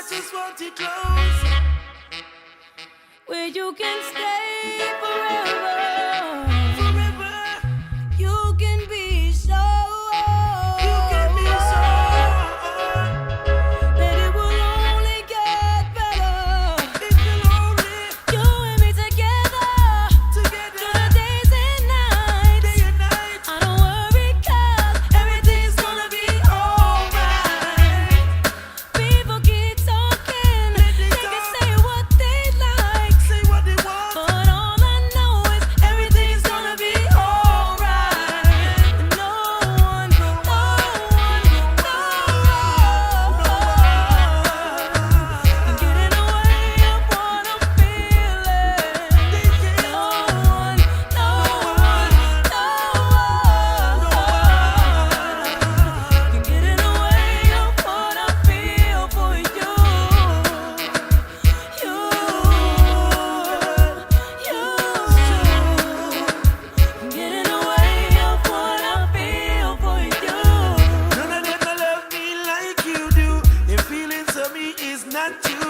just want it close, where you can stay forever. forever. You can be sure. You can be sure That it will only get better. it will only You and me together, together, through the days and nights. day and night. I don't worry 'cause everything's gonna be alright. People keep talking, Let they it can talk. say what they like, Say what they want. but all I know is everything's gonna be alright. No one, no one, no one can get in the way of what I'm feeling. No one, no one, no one can get in the way of what I feel for you. You can get in the way of what I feel for you. None of them no love me like you do. Their feelings of me is not you.